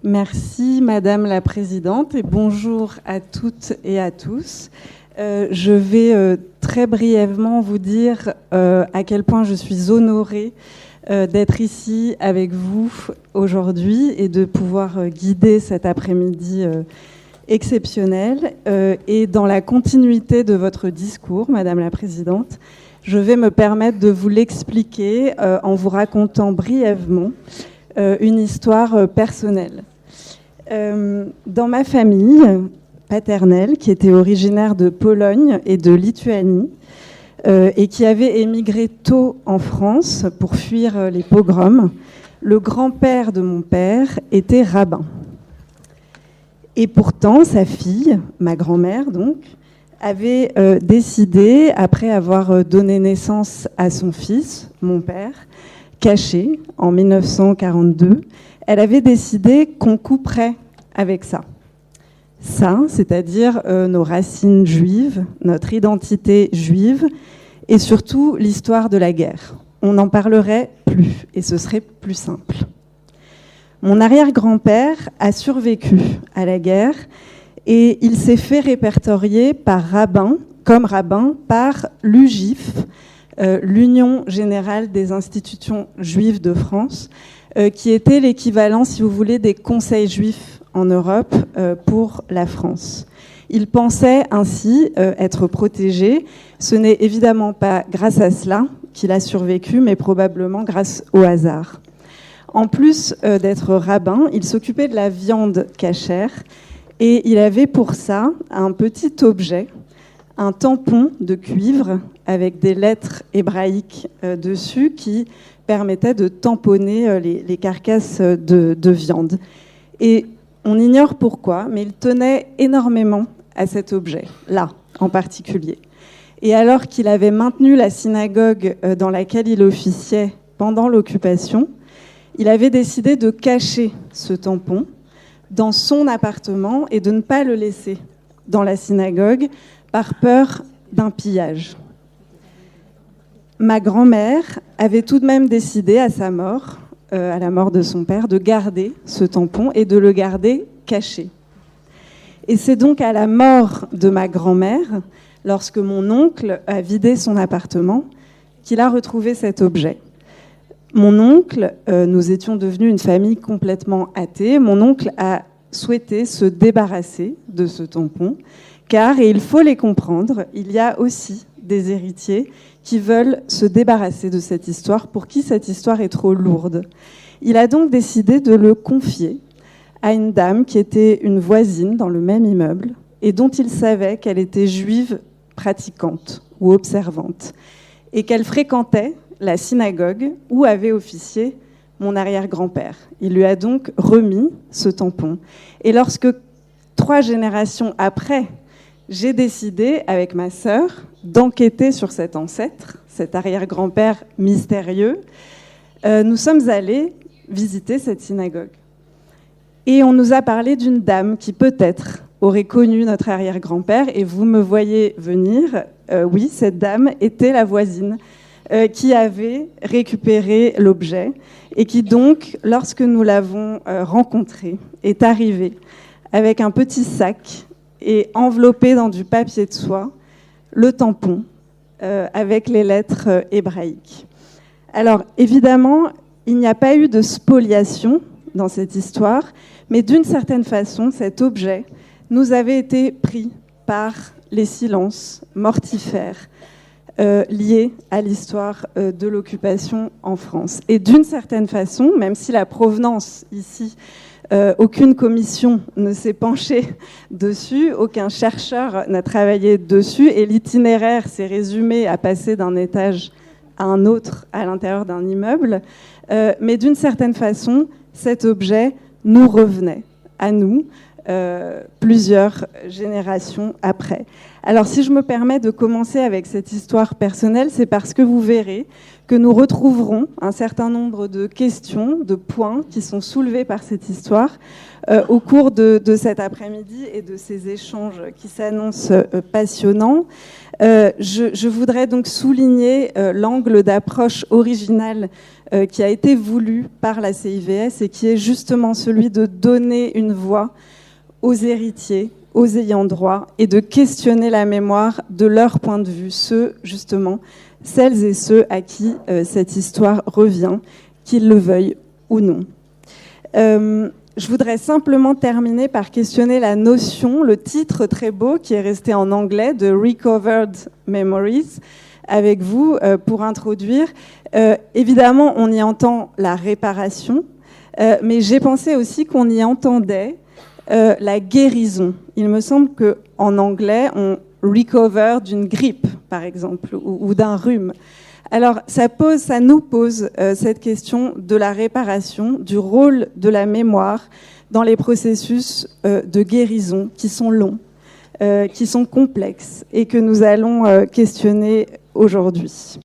Merci Madame la Présidente et bonjour à toutes et à tous. Je vais très brièvement vous dire à quel point je suis honorée d'être ici avec vous aujourd'hui et de pouvoir guider cet après-midi exceptionnel. Et dans la continuité de votre discours, Madame la Présidente, je vais me permettre de vous l'expliquer en vous racontant brièvement une histoire personnelle. Dans ma famille paternelle, qui était originaire de Pologne et de Lituanie, et qui avait émigré tôt en France pour fuir les pogroms, le grand-père de mon père était rabbin. Et pourtant, sa fille, ma grand-mère donc, avait décidé, après avoir donné naissance à son fils, mon père, caché en 1942, elle avait décidé qu'on couperait avec ça. Ça, c'est-à-dire nos racines juives, notre identité juive, et surtout l'histoire de la guerre. On n'en parlerait plus, et ce serait plus simple. Mon arrière-grand-père a survécu à la guerre, et il s'est fait répertorier comme rabbin par l'UGIF, l'Union générale des institutions juives de France, qui était l'équivalent, si vous voulez, des conseils juifs en Europe pour la France. Il pensait ainsi être protégé. Ce n'est évidemment pas grâce à cela qu'il a survécu, mais probablement grâce au hasard. En plus d'être rabbin, il s'occupait de la viande cachère et il avait pour ça un petit objet, un tampon de cuivre avec des lettres hébraïques dessus qui permettait de tamponner les carcasses de viande. Et on ignore pourquoi, mais il tenait énormément à cet objet, là en particulier. Et alors qu'il avait maintenu la synagogue dans laquelle il officiait pendant l'occupation, il avait décidé de cacher ce tampon dans son appartement et de ne pas le laisser dans la synagogue par peur d'un pillage. Ma grand-mère avait tout de même décidé à sa mort, à la mort de son père, de garder ce tampon et de le garder caché. Et c'est donc à la mort de ma grand-mère, lorsque mon oncle a vidé son appartement, qu'il a retrouvé cet objet. Mon oncle, nous étions devenus une famille complètement athée, mon oncle a souhaité se débarrasser de ce tampon, car, et il faut les comprendre, il y a aussi des héritiers qui veulent se débarrasser de cette histoire, pour qui cette histoire est trop lourde. Il a donc décidé de le confier à une dame qui était une voisine dans le même immeuble et dont il savait qu'elle était juive pratiquante ou observante et qu'elle fréquentait la synagogue où avait officié mon arrière-grand-père. Il lui a donc remis ce tampon. Et lorsque 3 générations après, j'ai décidé, avec ma sœur, d'enquêter sur cet ancêtre, cet arrière-grand-père mystérieux, nous sommes allés visiter cette synagogue. Et on nous a parlé d'une dame qui peut-être aurait connu notre arrière-grand-père, et vous me voyez venir, oui, cette dame était la voisine qui avait récupéré l'objet, et qui donc, lorsque nous l'avons rencontrée, est arrivée avec un petit sac et enveloppé dans du papier de soie, le tampon avec les lettres hébraïques. Alors, évidemment, il n'y a pas eu de spoliation dans cette histoire, mais d'une certaine façon, cet objet nous avait été pris par les silences mortifères liés à l'histoire de l'occupation en France. Et d'une certaine façon, même si la provenance ici, aucune commission ne s'est penchée dessus, aucun chercheur n'a travaillé dessus, et l'itinéraire s'est résumé à passer d'un étage à un autre à l'intérieur d'un immeuble, mais d'une certaine façon, cet objet nous revenait à nous plusieurs générations après. Alors si je me permets de commencer avec cette histoire personnelle, c'est parce que vous verrez que nous retrouverons un certain nombre de questions, de points qui sont soulevés par cette histoire au cours de cet après-midi et de ces échanges qui s'annoncent passionnants. Je voudrais donc souligner l'angle d'approche original qui a été voulu par la CIVS et qui est justement celui de donner une voix aux héritiers, aux ayants droit, et de questionner la mémoire de leur point de vue, celles et ceux à qui cette histoire revient, qu'ils le veuillent ou non. Je voudrais simplement terminer par questionner la notion, le titre très beau qui est resté en anglais, de Recovered Memories, avec vous pour introduire. Évidemment, on y entend la réparation, mais j'ai pensé aussi qu'on y entendait la guérison. Il me semble qu'en anglais, on recover d'une grippe, par exemple, ou d'un rhume. Alors, ça nous pose cette question de la réparation, du rôle de la mémoire dans les processus de guérison qui sont longs, qui sont complexes et que nous allons questionner aujourd'hui.